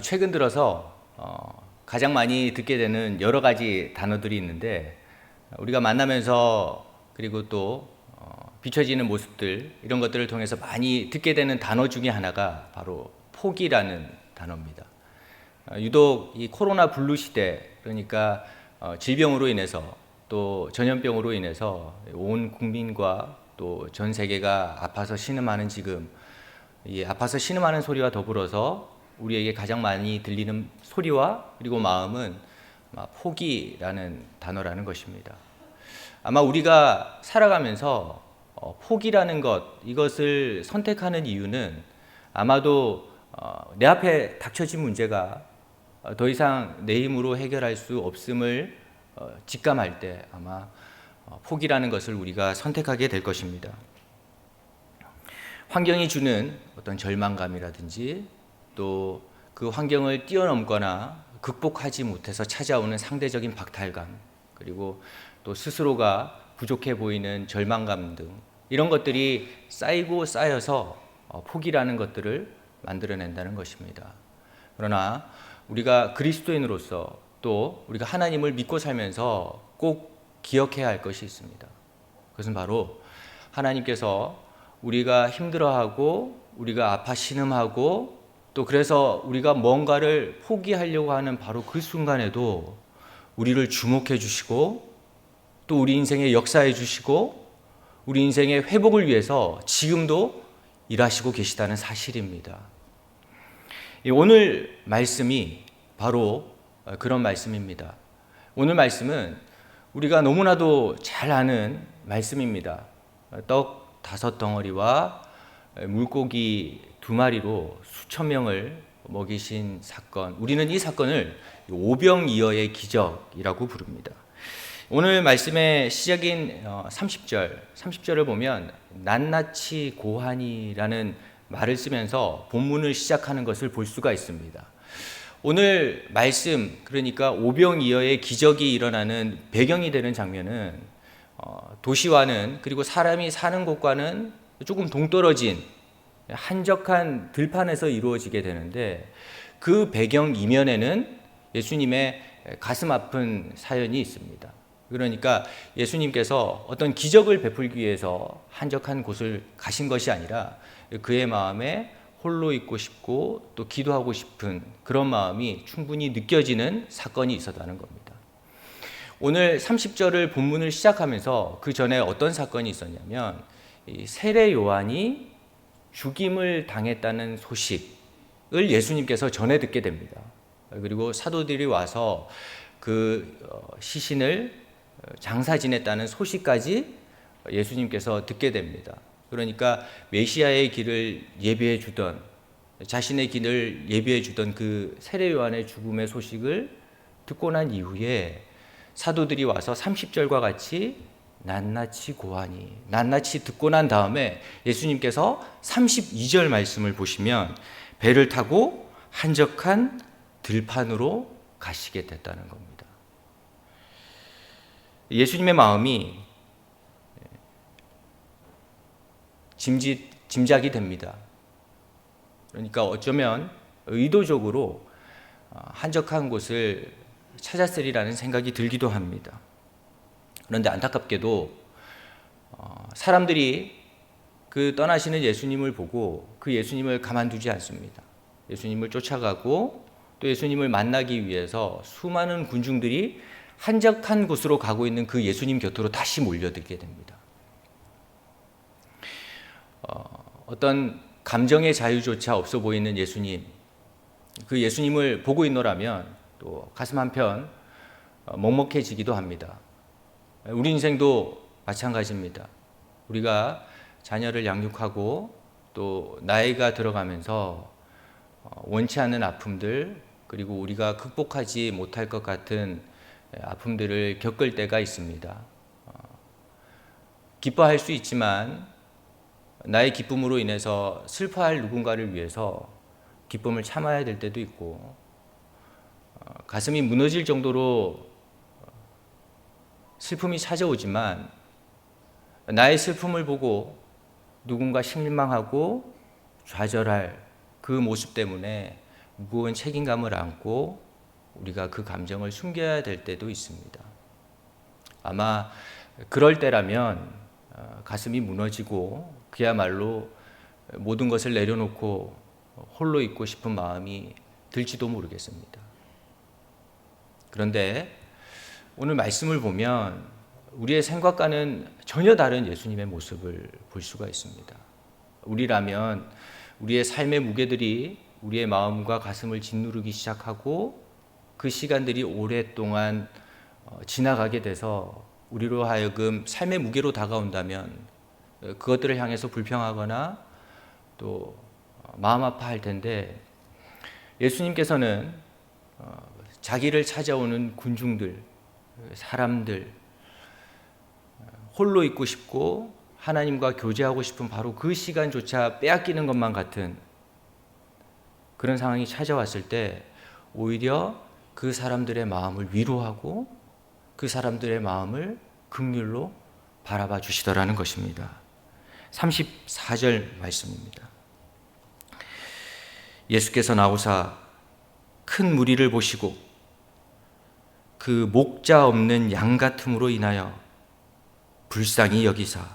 최근 들어서 가장 많이 듣게 되는 여러 가지 단어들이 있는데, 우리가 만나면서 그리고 또 비춰지는 모습들, 이런 것들을 통해서 많이 듣게 되는 단어 중에 하나가 바로 포기라는 단어입니다. 유독 이 코로나 블루 시대, 그러니까 질병으로 인해서 또 전염병으로 인해서 온 국민과 또 전 세계가 아파서 신음하는 지금, 이 아파서 신음하는 소리와 더불어서 우리에게 가장 많이 들리는 소리와 그리고 마음은 포기라는 단어라는 것입니다. 아마 우리가 살아가면서 포기라는 이것을 선택하는 이유는 아마도 내 앞에 닥쳐진 문제가 더 이상 내 힘으로 해결할 수 없음을 직감할 때 아마 포기라는 것을 우리가 선택하게 될 것입니다. 환경이 주는 어떤 절망감이라든지 또 그 환경을 뛰어넘거나 극복하지 못해서 찾아오는 상대적인 박탈감, 그리고 또 스스로가 부족해 보이는 절망감 등 이런 것들이 쌓이고 쌓여서 포기라는 것들을 만들어낸다는 것입니다. 그러나 우리가 그리스도인으로서 또 우리가 하나님을 믿고 살면서 꼭 기억해야 할 것이 있습니다. 그것은 바로 하나님께서 우리가 힘들어하고 우리가 아파 신음하고 또 그래서 우리가 뭔가를 포기하려고 하는 바로 그 순간에도 우리를 주목해 주시고 또 우리 인생에 역사해 주시고 우리 인생의 회복을 위해서 지금도 일하시고 계시다는 사실입니다. 오늘 말씀이 바로 그런 말씀입니다. 오늘 말씀은 우리가 너무나도 잘 아는 말씀입니다. 떡 5덩어리와 물고기 2마리로 수천 명을 먹이신 사건, 우리는 이 사건을 오병이어의 기적이라고 부릅니다. 오늘 말씀의 시작인 30절을 보면 낱낱이 고하니라는 말을 쓰면서 본문을 시작하는 것을 볼 수가 있습니다. 오늘 말씀, 그러니까 오병이어의 기적이 일어나는 배경이 되는 장면은 도시와는, 그리고 사람이 사는 곳과는 조금 동떨어진 한적한 들판에서 이루어지게 되는데, 그 배경 이면에는 예수님의 가슴 아픈 사연이 있습니다. 그러니까 예수님께서 어떤 기적을 베풀기 위해서 한적한 곳을 가신 것이 아니라 그의 마음에 홀로 있고 싶고 또 기도하고 싶은 그런 마음이 충분히 느껴지는 사건이 있었다는 겁니다. 오늘 30절을 본문을 시작하면서 그 전에 어떤 사건이 있었냐면, 세례 요한이 죽임을 당했다는 소식을 예수님께서 전해 듣게 됩니다. 그리고 사도들이 와서 그 시신을 장사 지냈다는 소식까지 예수님께서 듣게 됩니다. 그러니까 메시아의 길을 예비해 주던, 자신의 길을 예비해 주던 그 세례 요한의 죽음의 소식을 듣고 난 이후에 사도들이 와서 30절과 같이 낱낱이 고하니, 낱낱이 듣고 난 다음에 예수님께서 32절 말씀을 보시면 배를 타고 한적한 들판으로 가시게 됐다는 겁니다. 예수님의 마음이 짐작이 됩니다. 그러니까 어쩌면 의도적으로 한적한 곳을 찾았으리라는 생각이 들기도 합니다. 그런데 안타깝게도 사람들이 그 떠나시는 예수님을 보고 그 예수님을 가만두지 않습니다. 예수님을 쫓아가고 또 예수님을 만나기 위해서 수많은 군중들이 한적한 곳으로 가고 있는 그 예수님 곁으로 다시 몰려들게 됩니다. 어떤 감정의 자유조차 없어 보이는 예수님, 그 예수님을 보고 있노라면 또 가슴 한편 먹먹해지기도 합니다. 우리 인생도 마찬가지입니다. 우리가 자녀를 양육하고 또 나이가 들어가면서 원치 않는 아픔들, 그리고 우리가 극복하지 못할 것 같은 아픔들을 겪을 때가 있습니다. 기뻐할 수 있지만 나의 기쁨으로 인해서 슬퍼할 누군가를 위해서 기쁨을 참아야 될 때도 있고, 가슴이 무너질 정도로 슬픔이 찾아오지만 나의 슬픔을 보고 누군가 실망하고 좌절할 그 모습 때문에 무거운 책임감을 안고 우리가 그 감정을 숨겨야 될 때도 있습니다. 아마 그럴 때라면 가슴이 무너지고 그야말로 모든 것을 내려놓고 홀로 있고 싶은 마음이 들지도 모르겠습니다. 그런데 오늘 말씀을 보면 우리의 생각과는 전혀 다른 예수님의 모습을 볼 수가 있습니다. 우리라면 우리의 삶의 무게들이 우리의 마음과 가슴을 짓누르기 시작하고 그 시간들이 오랫동안 지나가게 돼서 우리로 하여금 삶의 무게로 다가온다면 그것들을 향해서 불평하거나 또 마음 아파할 텐데, 예수님께서는 자기를 찾아오는 군중들, 사람들, 홀로 있고 싶고 하나님과 교제하고 싶은 바로 그 시간조차 빼앗기는 것만 같은 그런 상황이 찾아왔을 때 오히려 그 사람들의 마음을 위로하고 그 사람들의 마음을 긍휼로 바라봐 주시더라는 것입니다. 34절 말씀입니다. 예수께서 나오사 큰 무리를 보시고 그 목자 없는 양 같음으로 인하여 불쌍히 여기사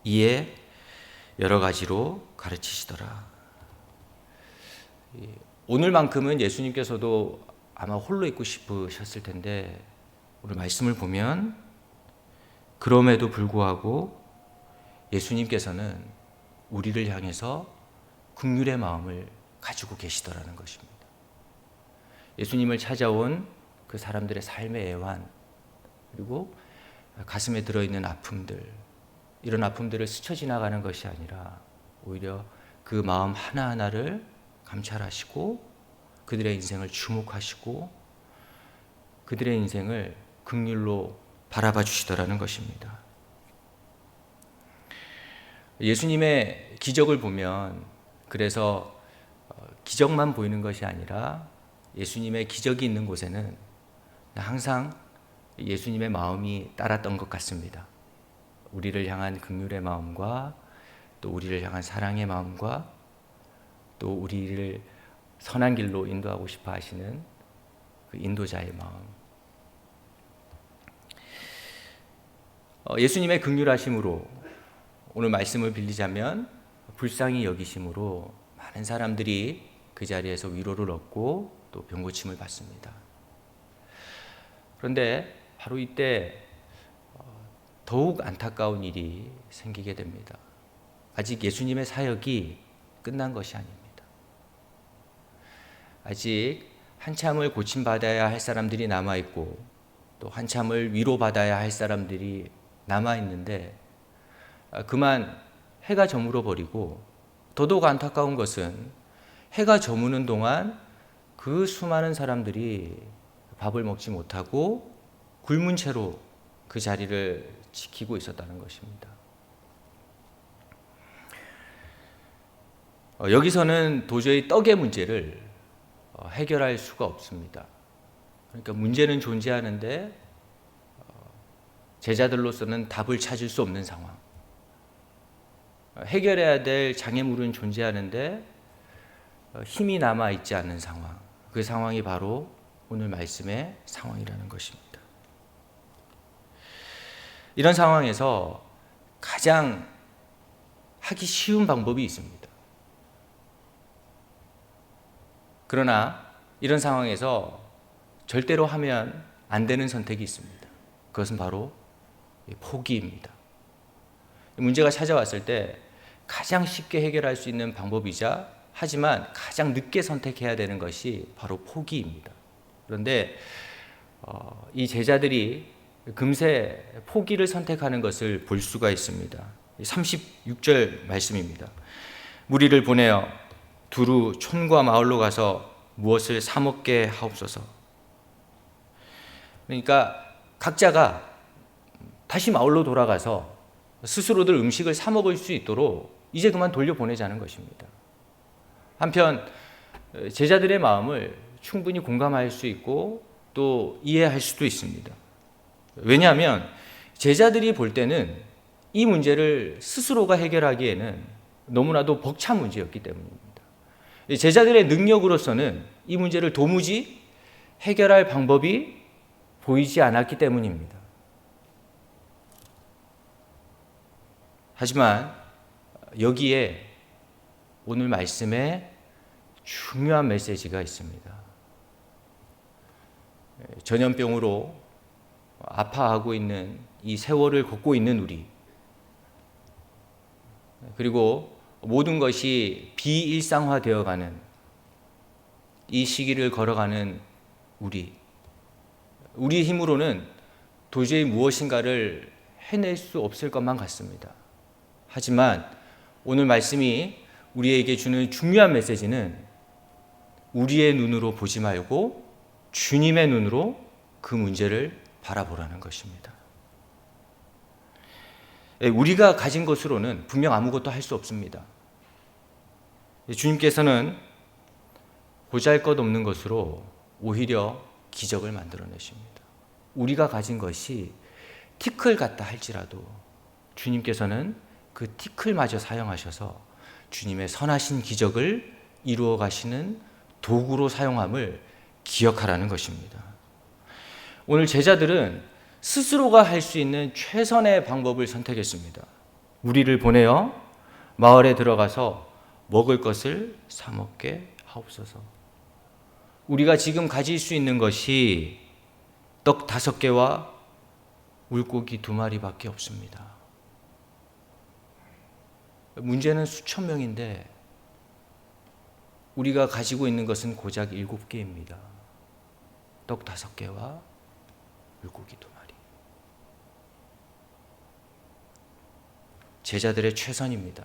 이에 여러 가지로 가르치시더라. 오늘만큼은 예수님께서도 아마 홀로 있고 싶으셨을 텐데 오늘 말씀을 보면 그럼에도 불구하고 예수님께서는 우리를 향해서 긍휼의 마음을 가지고 계시더라는 것입니다. 예수님을 찾아온 그 사람들의 삶의 애환, 그리고 가슴에 들어있는 아픔들, 이런 아픔들을 스쳐 지나가는 것이 아니라 오히려 그 마음 하나하나를 감찰하시고 그들의 인생을 주목하시고 그들의 인생을 긍휼로 바라봐 주시더라는 것입니다. 예수님의 기적을 보면 그래서 기적만 보이는 것이 아니라 예수님의 기적이 있는 곳에는 항상 예수님의 마음이 따랐던 것 같습니다. 우리를 향한 긍휼의 마음과 또 우리를 향한 사랑의 마음과 또 우리를 선한 길로 인도하고 싶어 하시는 그 인도자의 마음. 예수님의 긍휼하심으로 오늘 말씀을 빌리자면 불쌍히 여기심으로 많은 사람들이 그 자리에서 위로를 얻고 또 병고침을 받습니다. 그런데 바로 이때 더욱 안타까운 일이 생기게 됩니다. 아직 예수님의 사역이 끝난 것이 아닙니다. 아직 한참을 고침받아야 할 사람들이 남아있고 또 한참을 위로받아야 할 사람들이 남아있는데 그만 해가 저물어 버리고, 더더욱 안타까운 것은 해가 저무는 동안 그 수많은 사람들이 밥을 먹지 못하고 굶은 채로 그 자리를 지키고 있었다는 것입니다. 여기서는 도저히 떡의 문제를 해결할 수가 없습니다. 그러니까 문제는 존재하는데 제자들로서는 답을 찾을 수 없는 상황. 해결해야 될 장애물은 존재하는데 힘이 남아있지 않는 상황. 그 상황이 바로 오늘 말씀의 상황이라는 것입니다. 이런 상황에서 가장 하기 쉬운 방법이 있습니다. 그러나 이런 상황에서 절대로 하면 안 되는 선택이 있습니다. 그것은 바로 포기입니다. 문제가 찾아왔을 때 가장 쉽게 해결할 수 있는 방법이자 하지만 가장 늦게 선택해야 되는 것이 바로 포기입니다. 그런데 이 제자들이 금세 포기를 선택하는 것을 볼 수가 있습니다. 36절 말씀입니다. 무리를 보내어 두루 촌과 마을로 가서 무엇을 사 먹게 하옵소서. 그러니까 각자가 다시 마을로 돌아가서 스스로들 음식을 사 먹을 수 있도록 이제 그만 돌려보내자는 것입니다. 한편 제자들의 마음을 충분히 공감할 수 있고 또 이해할 수도 있습니다. 왜냐하면 제자들이 볼 때는 이 문제를 스스로가 해결하기에는 너무나도 벅찬 문제였기 때문입니다. 제자들의 능력으로서는 이 문제를 도무지 해결할 방법이 보이지 않았기 때문입니다. 하지만 여기에 오늘 말씀에 중요한 메시지가 있습니다. 전염병으로 아파하고 있는 이 세월을 걷고 있는 우리, 그리고 모든 것이 비일상화되어가는 이 시기를 걸어가는 우리 힘으로는 도저히 무엇인가를 해낼 수 없을 것만 같습니다. 하지만 오늘 말씀이 우리에게 주는 중요한 메시지는 우리의 눈으로 보지 말고 주님의 눈으로 그 문제를 바라보라는 것입니다. 우리가 가진 것으로는 분명 아무것도 할 수 없습니다. 주님께서는 보잘것없는 것으로 오히려 기적을 만들어내십니다. 우리가 가진 것이 티끌 같다 할지라도 주님께서는 그 티끌마저 사용하셔서 주님의 선하신 기적을 이루어 가시는 도구로 사용함을 기억하라는 것입니다. 오늘 제자들은 스스로가 할 수 있는 최선의 방법을 선택했습니다. 우리를 보내어 마을에 들어가서 먹을 것을 사 먹게 하옵소서. 우리가 지금 가질 수 있는 것이 떡 5개와 물고기 2마리밖에 없습니다. 문제는 수천 명인데 우리가 가지고 있는 것은 고작 7개입니다. 떡 5개와 물고기 2마리. 제자들의 최선입니다.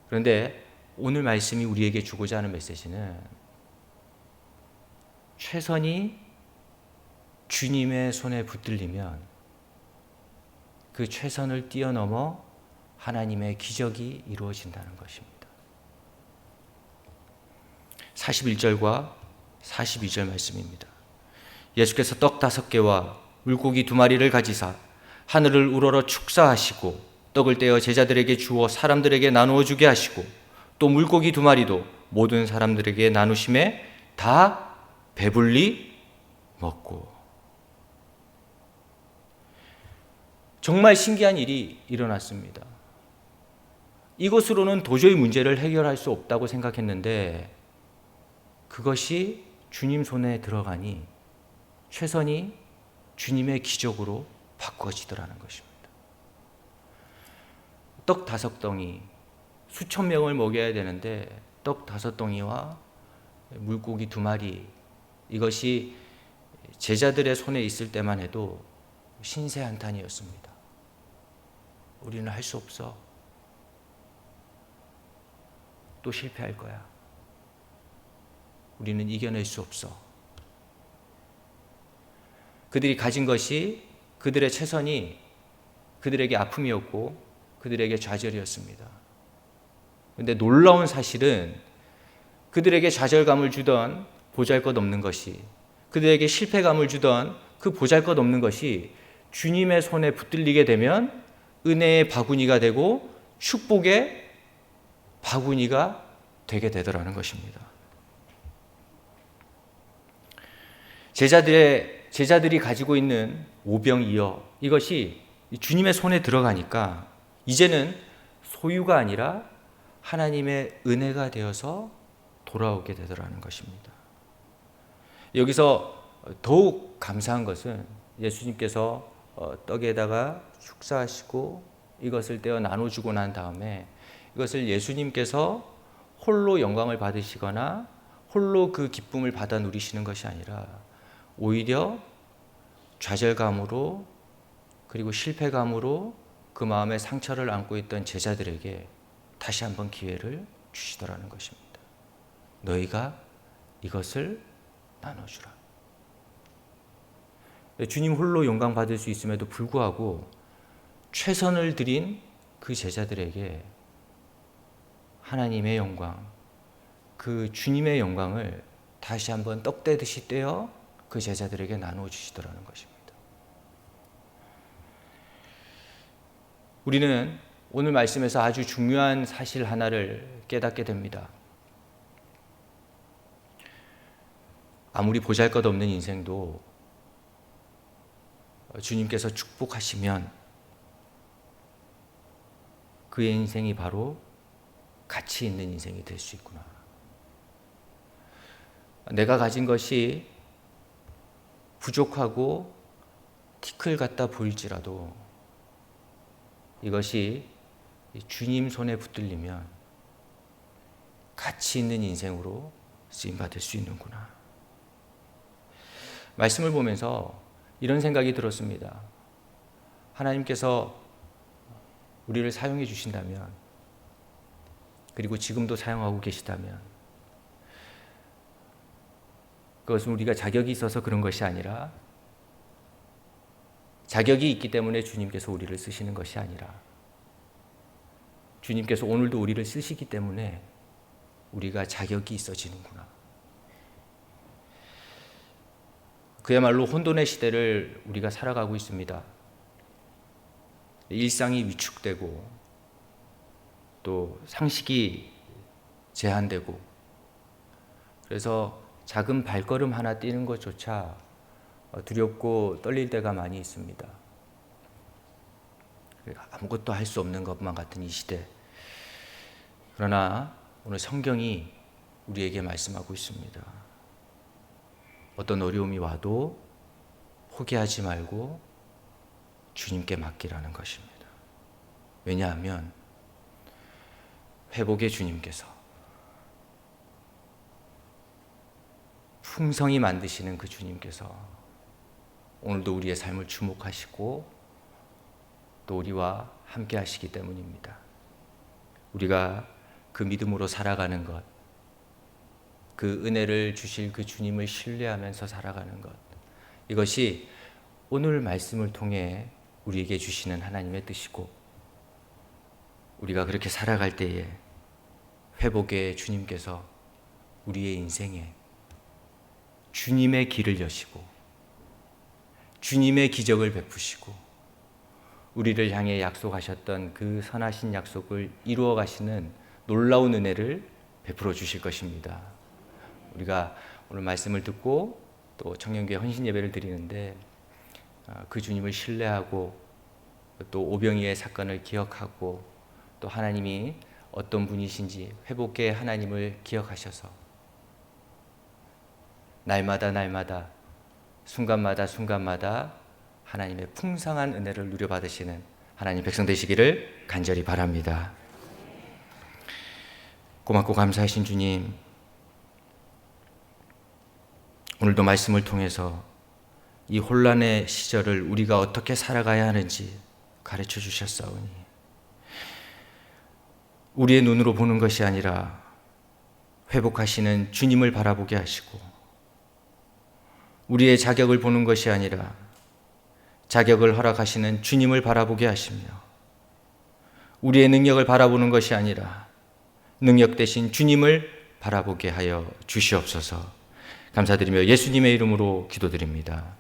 그런데 오늘 말씀이 우리에게 주고자 하는 메시지는 최선이 주님의 손에 붙들리면 그 최선을 뛰어넘어 하나님의 기적이 이루어진다는 것입니다. 41절과 42절 말씀입니다. 예수께서 떡 5개와 물고기 2마리를 가지사 하늘을 우러러 축사하시고 떡을 떼어 제자들에게 주어 사람들에게 나누어 주게 하시고 또 물고기 2마리도 모든 사람들에게 나누심에 다 배불리 먹고. 정말 신기한 일이 일어났습니다. 이것으로는 도저히 문제를 해결할 수 없다고 생각했는데 그것이 주님 손에 들어가니 최선이 주님의 기적으로 바꿔지더라는 것입니다. 떡 5덩이, 수천 명을 먹여야 되는데 떡 5덩이와 물고기 2마리, 이것이 제자들의 손에 있을 때만 해도 신세 한탄이었습니다. 우리는 할 수 없어. 또 실패할 거야. 우리는 이겨낼 수 없어. 그들이 가진 것이, 그들의 최선이 그들에게 아픔이었고 그들에게 좌절이었습니다. 그런데 놀라운 사실은 그들에게 좌절감을 주던 보잘것없는 것이, 그들에게 실패감을 주던 그 보잘것없는 것이 주님의 손에 붙들리게 되면 은혜의 바구니가 되고 축복의 바구니가 되게 되더라는 것입니다. 제자들이 가지고 있는 오병이어, 이것이 주님의 손에 들어가니까 이제는 소유가 아니라 하나님의 은혜가 되어서 돌아오게 되더라는 것입니다. 여기서 더욱 감사한 것은 예수님께서 떡에다가 축사하시고 이것을 떼어 나눠주고 난 다음에 이것을 예수님께서 홀로 영광을 받으시거나 홀로 그 기쁨을 받아 누리시는 것이 아니라 오히려 좌절감으로 그리고 실패감으로 그 마음에 상처를 안고 있던 제자들에게 다시 한번 기회를 주시더라는 것입니다. 너희가 이것을 나눠주라. 주님 홀로 영광 받을 수 있음에도 불구하고 최선을 들인 그 제자들에게 하나님의 영광, 그 주님의 영광을 다시 한번 떡떼듯이 떼어 그 제자들에게 나누어 주시더라는 것입니다. 우리는 오늘 말씀에서 아주 중요한 사실 하나를 깨닫게 됩니다. 아무리 보잘것없는 인생도 주님께서 축복하시면 그의 인생이 바로 가치 있는 인생이 될 수 있구나. 내가 가진 것이 부족하고 티끌 같다 보일지라도 이것이 주님 손에 붙들리면 가치 있는 인생으로 쓰임받을 수 있는구나. 말씀을 보면서 이런 생각이 들었습니다. 하나님께서 우리를 사용해 주신다면, 그리고 지금도 사용하고 계시다면, 그것은 우리가 자격이 있어서 그런 것이 아니라, 자격이 있기 때문에 주님께서 우리를 쓰시는 것이 아니라, 주님께서 오늘도 우리를 쓰시기 때문에 우리가 자격이 있어지는구나. 그야말로 혼돈의 시대를 우리가 살아가고 있습니다. 일상이 위축되고 또 상식이 제한되고, 그래서 작은 발걸음 하나 뛰는 것조차 두렵고 떨릴 때가 많이 있습니다. 아무것도 할 수 없는 것만 같은 이 시대. 그러나 오늘 성경이 우리에게 말씀하고 있습니다. 어떤 어려움이 와도 포기하지 말고 주님께 맡기라는 것입니다. 왜냐하면 회복의 주님께서, 풍성히 만드시는 그 주님께서 오늘도 우리의 삶을 주목하시고 또 우리와 함께 하시기 때문입니다. 우리가 그 믿음으로 살아가는 것, 그 은혜를 주실 그 주님을 신뢰하면서 살아가는 것, 이것이 오늘 말씀을 통해 우리에게 주시는 하나님의 뜻이고, 우리가 그렇게 살아갈 때에 회복의 주님께서 우리의 인생에 주님의 길을 여시고 주님의 기적을 베푸시고 우리를 향해 약속하셨던 그 선하신 약속을 이루어 가시는 놀라운 은혜를 베풀어 주실 것입니다. 우리가 오늘 말씀을 듣고 또 청년교회 헌신 예배를 드리는데 그 주님을 신뢰하고 또 오병이의 사건을 기억하고 또 하나님이 어떤 분이신지 회복의 하나님을 기억하셔서 날마다 순간마다 하나님의 풍성한 은혜를 누려받으시는 하나님 백성 되시기를 간절히 바랍니다. 고맙고 감사하신 주님, 오늘도 말씀을 통해서 이 혼란의 시절을 우리가 어떻게 살아가야 하는지 가르쳐 주셨사오니, 우리의 눈으로 보는 것이 아니라 회복하시는 주님을 바라보게 하시고, 우리의 자격을 보는 것이 아니라 자격을 허락하시는 주님을 바라보게 하시며, 우리의 능력을 바라보는 것이 아니라 능력 대신 주님을 바라보게 하여 주시옵소서. 감사드리며 예수님의 이름으로 기도드립니다.